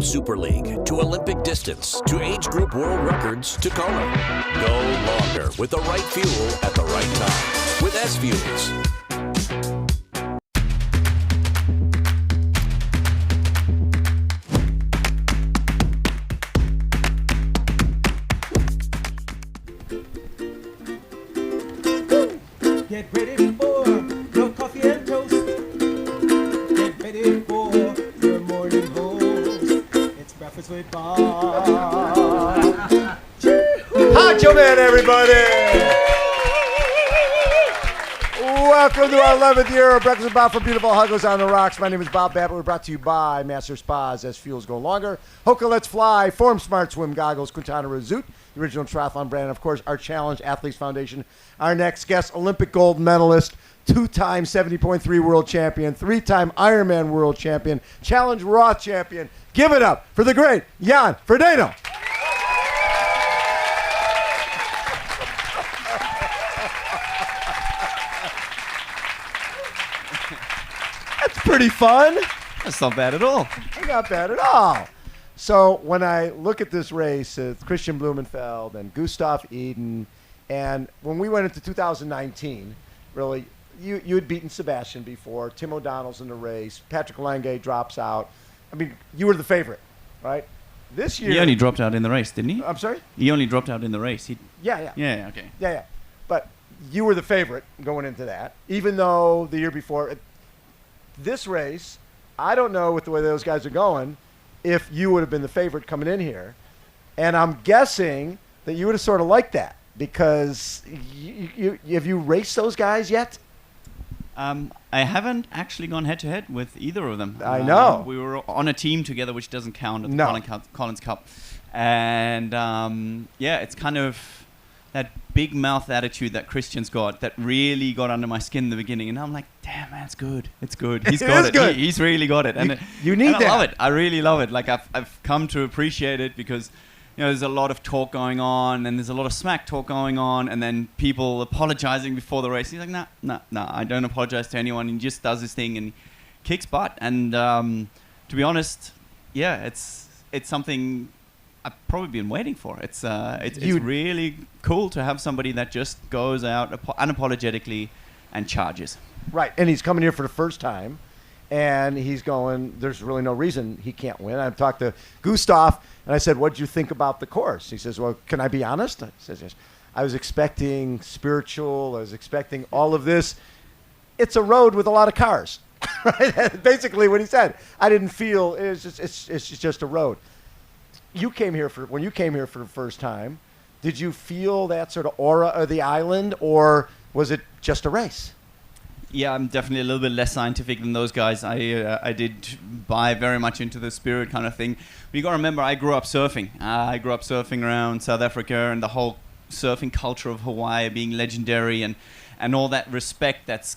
Super League, to Olympic distance, to age group world records, to Kona. Go longer with the right fuel at the right time with SFuels. Get ready for your coffee and toast. Get ready for your morning roast. It's breakfast with Bob. Honcho Man, everybody! Welcome to our 11th year of Breakfast with Bob from beautiful Huggos on the Rocks. My name is Bob Babbitt. We're brought to you by Master Spas as fuels go longer. HOKA Let's Fly, Form Smart Swim Goggles, Quintanaroo, Zoot, the original triathlon brand, and of course, our Challenge Athletes Foundation. Our next guest, Olympic gold medalist, two-time 70.3 world champion, three-time Ironman World Champion, Challenge Raw champion. Give it up for the great Jan Frodeno. That's pretty fun. That's not bad at all. Not bad at all. So when I look at this race, it's Christian Blumenfeld and Gustav Iden, and when we went into 2019, really, you had beaten Sebastian before. Tim O'Donnell's in the race. Patrick Lange drops out. I mean, you were the favorite, right? This year... He only dropped out in the race, didn't he? I'm sorry? He only dropped out in the race. Yeah. Yeah, okay. Yeah. But you were the favorite going into that, even though the year before... This race, I don't know with the way those guys are going, if you would have been the favorite coming in here. And I'm guessing that you would have sort of liked that because have you raced those guys yet? I haven't actually gone head-to-head with either of them. I know. We were on a team together, which doesn't count at the No. Collins Cup. And, it's kind of that big mouth attitude that Christian's got that really got under my skin in the beginning. And I'm like, damn, man, it's good. It's good. He's got it. Good. He's really got it. And you need and that. I love it. I really love it. Like, I've come to appreciate it because... there's a lot of talk going on, and there's a lot of smack talk going on, and then people apologizing before the race. He's like, nah, I don't apologize to anyone. He just does his thing and kicks butt. And to be honest, it's something I've probably been waiting for. It's really cool to have somebody that just goes out unapologetically and charges. Right, and he's coming here for the first time, and he's going, there's really no reason he can't win. I've talked to Gustav, and I said, what did you think about the course? He says, well, can I be honest? I says, yes. I was expecting spiritual. I was expecting all of this. It's a road with a lot of cars. Right? Basically what he said. I didn't feel, it's just a road. When you came here for the first time, did you feel that sort of aura of the island, or was it just a race? Yeah, I'm definitely a little bit less scientific than those guys. I did buy very much into the spirit kind of thing. But you got to remember, I grew up surfing. I grew up surfing around South Africa, and the whole surfing culture of Hawaii being legendary, and all that respect that's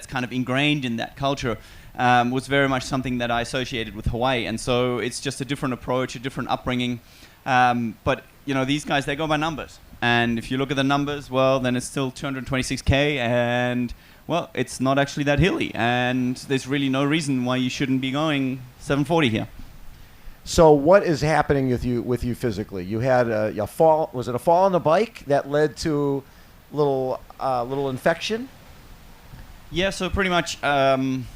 kind of ingrained in that culture was very much something that I associated with Hawaii. And so it's just a different approach, a different upbringing. But these guys, they go by numbers. And if you look at the numbers, well, then it's still 226K, and well, it's not actually that hilly, and there's really no reason why you shouldn't be going 740 here. So what is happening with you physically? You had a fall. Was it a fall on the bike that led to little infection? Yeah, so pretty much I've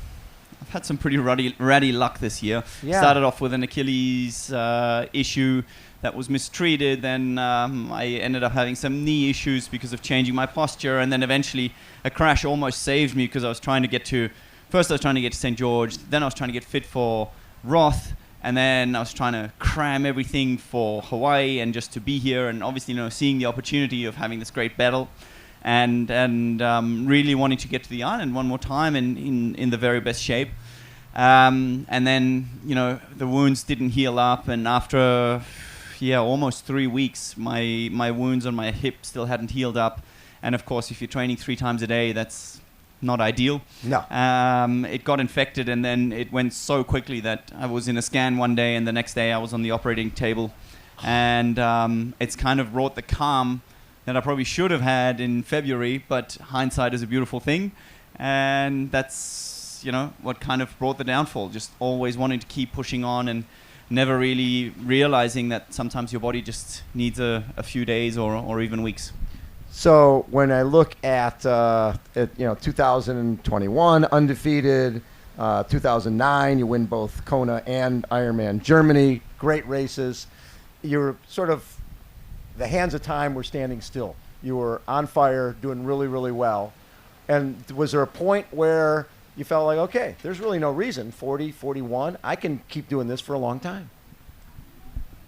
had some pretty ratty luck this year. Yeah. Started off with an Achilles issue that was mistreated. Then I ended up having some knee issues because of changing my posture. And then eventually a crash almost saved me because I was trying to get to St. George. Then I was trying to get fit for Roth. And then I was trying to cram everything for Hawaii and just to be here. And obviously, seeing the opportunity of having this great battle and really wanting to get to the island one more time in the very best shape. And then, the wounds didn't heal up. And after... almost 3 weeks, my wounds on my hip still hadn't healed up. And of course, if you're training 3 times a day, that's not ideal. No. It got infected, and then it went so quickly that I was in a scan one day, and the next day I was on the operating table. And it's kind of brought the calm that I probably should have had in February, but hindsight is a beautiful thing. And that's, what kind of brought the downfall, just always wanting to keep pushing on and never really realizing that sometimes your body just needs a few days or even weeks. So when I look at 2021 undefeated, 2009 you win both Kona and Ironman Germany, great races. You're sort of, the hands of time were standing still. You were on fire, doing really, really well. And was there a point where you felt like, okay, there's really no reason, 40, 41, I can keep doing this for a long time?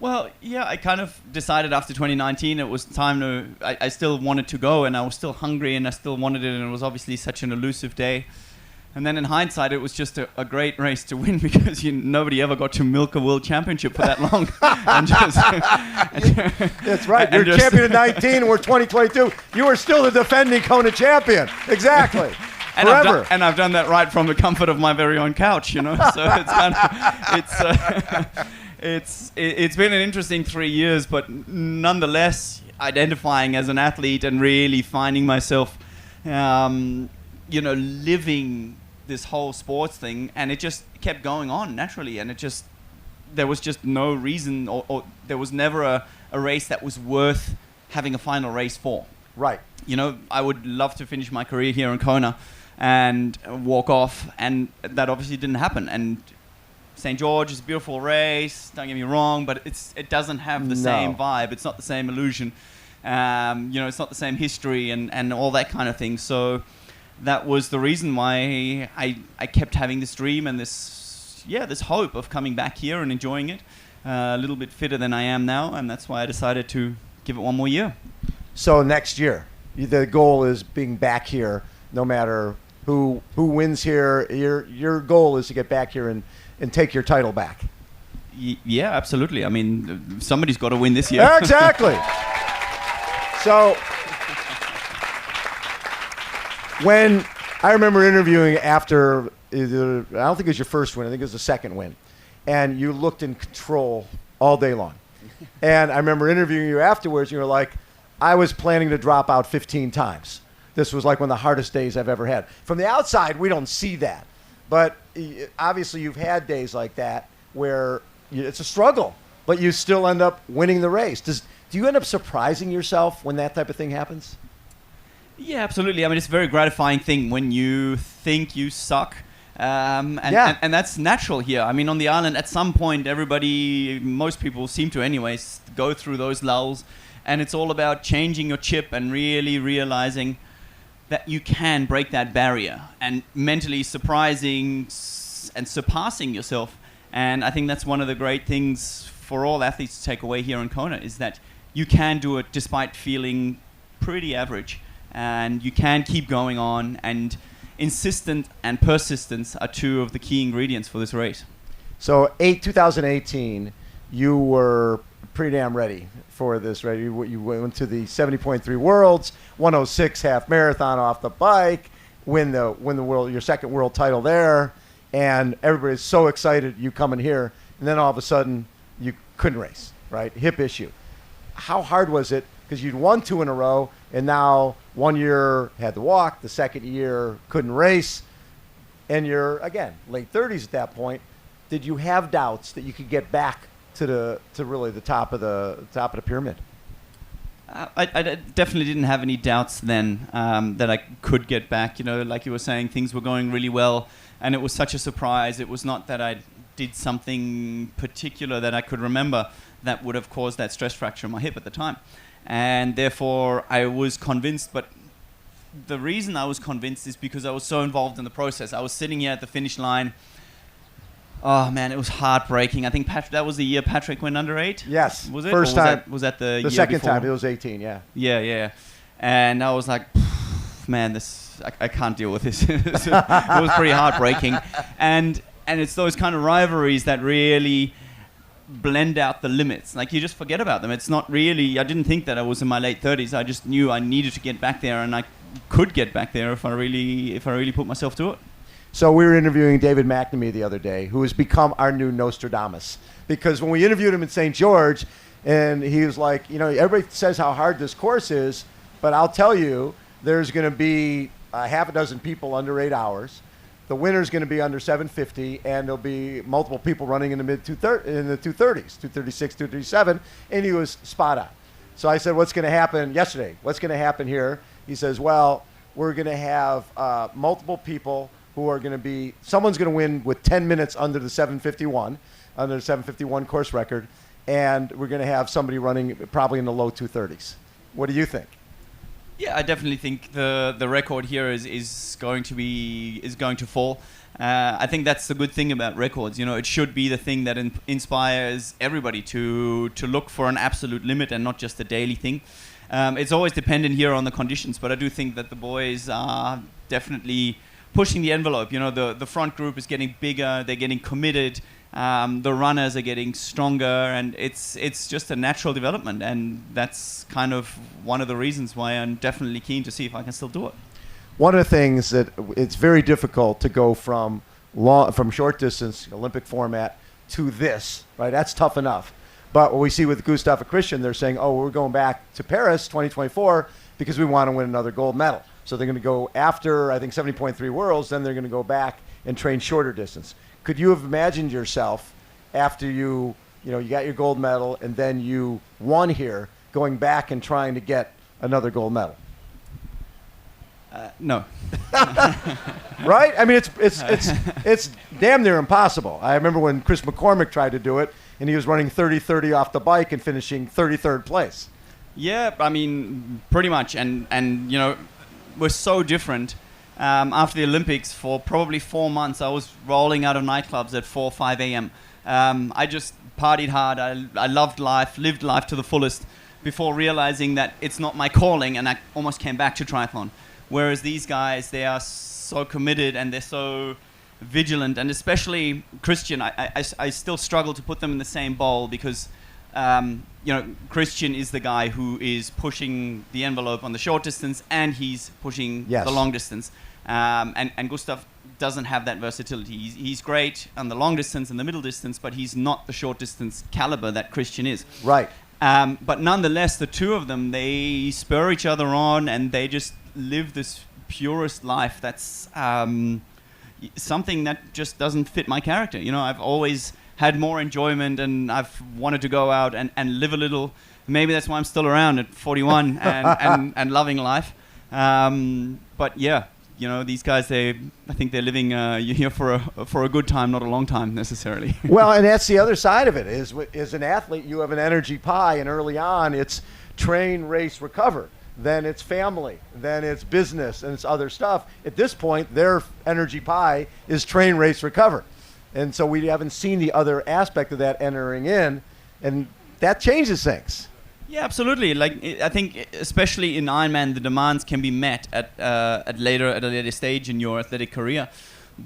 Well, yeah, I kind of decided after 2019 it was time to, I still wanted to go, and I was still hungry and I still wanted it, and it was obviously such an elusive day. And then in hindsight, it was just a great race to win because nobody ever got to milk a world championship for that long. That's right. You're champion in 19 and we're 2022. You are still the defending Kona champion. Exactly. Forever. I've done that right from the comfort of my very own couch, So it's kind of, it's been an interesting 3 years, but nonetheless, identifying as an athlete and really finding myself, living this whole sports thing, and it just kept going on naturally, and there was just no reason, or there was never a race that was worth having a final race for. Right. I would love to finish my career here in Kona and walk off, and that obviously didn't happen. And St. George is a beautiful race, don't get me wrong, but it doesn't have the same vibe. It's not the same illusion. It's not the same history and all that kind of thing. So that was the reason why I kept having this dream and this hope of coming back here and enjoying it. A little bit fitter than I am now, and that's why I decided to give it one more year. So next year, the goal is being back here, no matter who wins here. Your goal is to get back here and take your title back. Yeah, absolutely. I mean, somebody's got to win this year. Exactly. So when I remember interviewing after either, I don't think it was your first win, I think it was the second win, and you looked in control all day long. And I remember interviewing you afterwards, and you were like, I was planning to drop out 15 times. This was like one of the hardest days I've ever had. From the outside, we don't see that. But obviously you've had days like that where it's a struggle, but you still end up winning the race. Do you end up surprising yourself when that type of thing happens? Yeah, absolutely. I mean, it's a very gratifying thing when you think you suck. And that's natural here. I mean, on the island, at some point, most people seem to anyways, go through those lulls. And it's all about changing your chip and really realizing that you can break that barrier and mentally surprising and surpassing yourself. And I think that's one of the great things for all athletes to take away here in Kona, is that you can do it despite feeling pretty average. And you can keep going on, and insistence and persistence are two of the key ingredients for this race. So 2018, you were pretty damn ready for this, right? You went to the 70.3 Worlds, 106 half marathon off the bike, win the world, your second world title there, and everybody's so excited you coming here, and then all of a sudden you couldn't race, right? Hip issue. How hard was it? Because you'd won 2 in a row, and now 1 year had to walk, the second year couldn't race, and you're, again, late 30s at that point. Did you have doubts that you could get back to really the top of the pyramid? I definitely didn't have any doubts then that I could get back. Like you were saying, things were going really well, and it was such a surprise. It was not that I did something particular that I could remember that would have caused that stress fracture in my hip at the time. And therefore, I was convinced, but the reason I was convinced is because I was so involved in the process. I was sitting here at the finish line. Oh, man, it was heartbreaking. I think that was the year Patrick went under 8? Yes. Was it? First time. Was that the year second before? time. It was 18, yeah. Yeah. And I was like, man, I can't deal with this. It was pretty heartbreaking. And it's those kind of rivalries that really blend out the limits. Like, you just forget about them. It's not really, I didn't think that I was in my late 30s. I just knew I needed to get back there, and I could get back there if I really put myself to it. So we were interviewing David McNamee the other day, who has become our new Nostradamus. Because when we interviewed him in St. George, and he was like, everybody says how hard this course is, but I'll tell you, there's going to be a half a dozen people under 8 hours. the winner's going to be under 750, and there'll be multiple people running in the mid 230s, in the 230s, 236, 237, and he was spot on. So I said, what's going to happen yesterday? What's going to happen here? He says, well, we're going to have multiple people who are going to be, someone's going to win with 10 minutes under the 751 course record, and we're going to have somebody running probably in the low 230s. What do you think? Yeah, I definitely think the record here is going to fall. I think that's the good thing about records. You know, it should be the thing that inspires everybody to look for an absolute limit and not just a daily thing. It's always dependent here on the conditions, but I do think that the boys are definitely pushing the envelope. You know, the front group is getting bigger, they're getting committed. The runners are getting stronger, and it's just a natural development, and that's kind of one of the reasons why I'm definitely keen to see if I can still do it. One of the things that it's very difficult to go from short distance Olympic format to this, right? That's tough enough. But what we see with Gustav and Christian, they're saying, oh, we're going back to Paris 2024 because we want to win another gold medal. So they're going to go after, I think, 70.3 Worlds, then they're going to go back and train shorter distance. Could you have imagined yourself after you got your gold medal and then you won here, going back and trying to get another gold medal? No. Right? I mean, it's damn near impossible. I remember when Chris McCormick tried to do it, and he was running 30-30 off the bike and finishing 33rd place. Yeah, I mean, pretty much. And you know, we're so different. After the Olympics, for probably 4 months, I was rolling out of nightclubs at 4 or 5 a.m. I just partied hard. I loved life, lived life to the fullest before realizing that it's not my calling, and I almost came back to triathlon. Whereas these guys, they are so committed and they're so vigilant, and especially Christian, I still struggle to put them in the same bowl because Christian is the guy who is pushing the envelope on the short distance, and he's pushing the long distance. And Gustav doesn't have that versatility. He's great on the long distance and the middle distance, but he's not the short distance caliber that Christian is. Right. But nonetheless, the two of them, they spur each other on, and they just live this purest life. That's something that just doesn't fit my character. You know, I've always had more enjoyment, and I've wanted to go out and live a little. Maybe that's why I'm still around at 41 and loving life. But yeah, you know, these guys, I think they're living here for a good time, not a long time necessarily. Well, and that's the other side of it. Is as an athlete, you have an energy pie, and early on, it's train, race, recover. Then it's family, then it's business, and it's other stuff. At this point, their energy pie is train, race, recover. And so we haven't seen the other aspect of that entering in, and that changes things. Yeah, absolutely. Like, I think, especially in Ironman, the demands can be met at a later stage in your athletic career.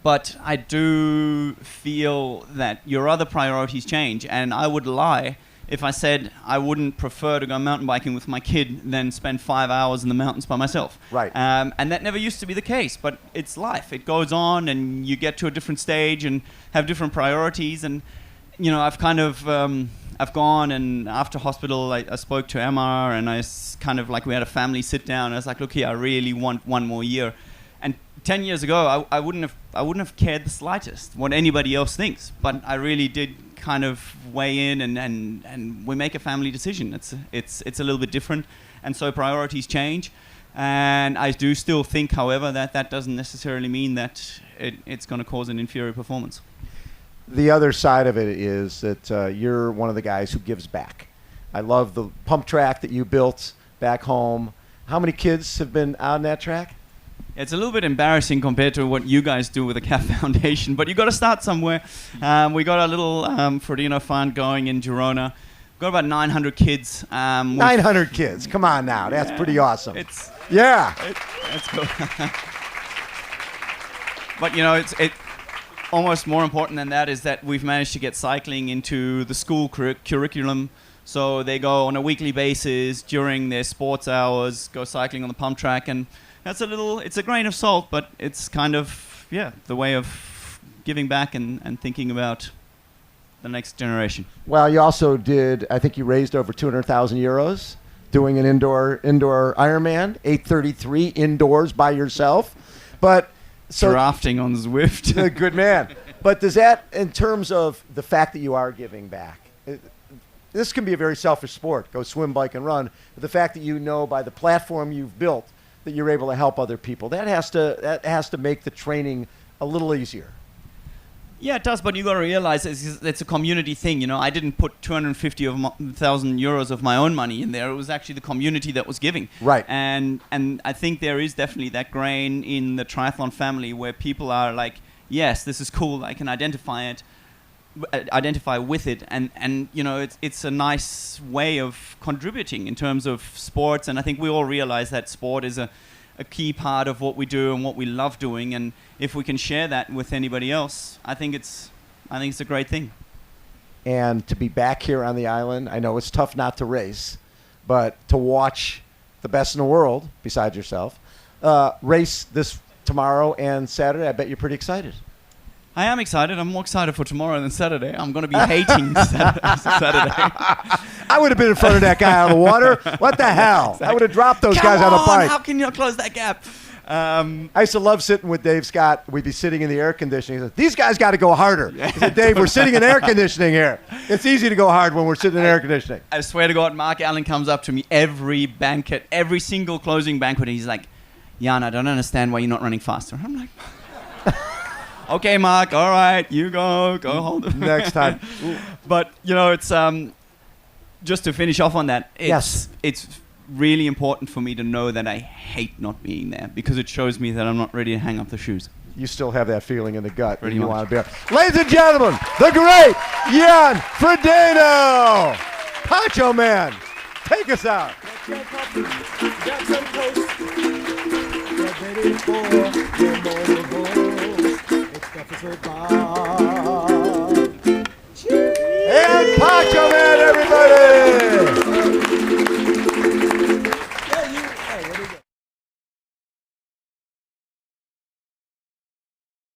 But I do feel that your other priorities change, and I would lie if I said I wouldn't prefer to go mountain biking with my kid than spend 5 hours in the mountains by myself. Right. And that never used to be the case, but it's life. It goes on, and you get to a different stage and have different priorities. And, you know, I've kind of, I've gone, and after hospital, I spoke to Emma, and we had a family sit down. I was like, look here, I really want one more year. And 10 years ago, I wouldn't have cared the slightest what anybody else thinks, but I really did kind of weigh in, and we make a family decision. It's a little bit different, and so priorities change. And I do still think, however, that doesn't necessarily mean that it's going to cause an inferior performance. The other side of it is that you're one of the guys who gives back. I love the pump track that you built back home. How many kids have been on that track? It's a little bit embarrassing compared to what you guys do with the CAF Foundation, but you got to start somewhere. We got a little Frodeno fund going in Girona. We've got about 900 kids. 900 kids. Come on now. That's pretty awesome. It's cool. But, you know, it's almost more important than that is that we've managed to get cycling into the school curriculum. So they go on a weekly basis during their sports hours, go cycling on the pump track, and it's a grain of salt, but it's kind of, the way of giving back and thinking about the next generation. Well, you also did, I think you raised over 200,000 euros doing an indoor Ironman, 833 indoors by yourself. But drafting on Zwift. Good man. But does that, in terms of the fact that you are giving back, this can be a very selfish sport. Go swim, bike, and run. But the fact that you know by the platform you've built that you're able to help other people, that has to make the training a little easier. Yeah, it does, but you got to realize it's a community thing. You know, I didn't put 250,000 euros of my own money in there. It was actually the community that was giving. Right. And I think there is definitely that grain in the triathlon family where people are like, yes, this is cool. I can identify with it, and you know, it's a nice way of contributing in terms of sports. And I think we all realize that sport is a key part of what we do and what we love doing, and if we can share that with anybody else, I think it's a great thing. And to be back here on the island, I know it's tough not to race, but to watch the best in the world besides yourself race this tomorrow and Saturday, I bet you're pretty excited. I am excited. I'm more excited for tomorrow than Saturday. I'm going to be hating Saturday. I would have been in front of that guy on the water. What the hell? Exactly. I would have dropped those guys on a bike. How can you close that gap? I used to love sitting with Dave Scott. We'd be sitting in the air conditioning. He said, these guys got to go harder. He said, Dave, we're sitting in air conditioning here. It's easy to go hard when we're sitting in air conditioning. I swear to God, Mark Allen comes up to me every banquet, every single closing banquet. And he's like, Jan, I don't understand why you're not running faster. I'm like... Okay, Mark, all right, you go hold it. Next time. But, you know, it's just to finish off on that, it's really important for me to know that I hate not being there because it shows me that I'm not ready to hang up the shoes. You still have that feeling in the gut Pretty that you much. want to be there. Ladies and gentlemen, the great Jan Frodeno! Poncho Man, take us out. Got some toast. Get ready for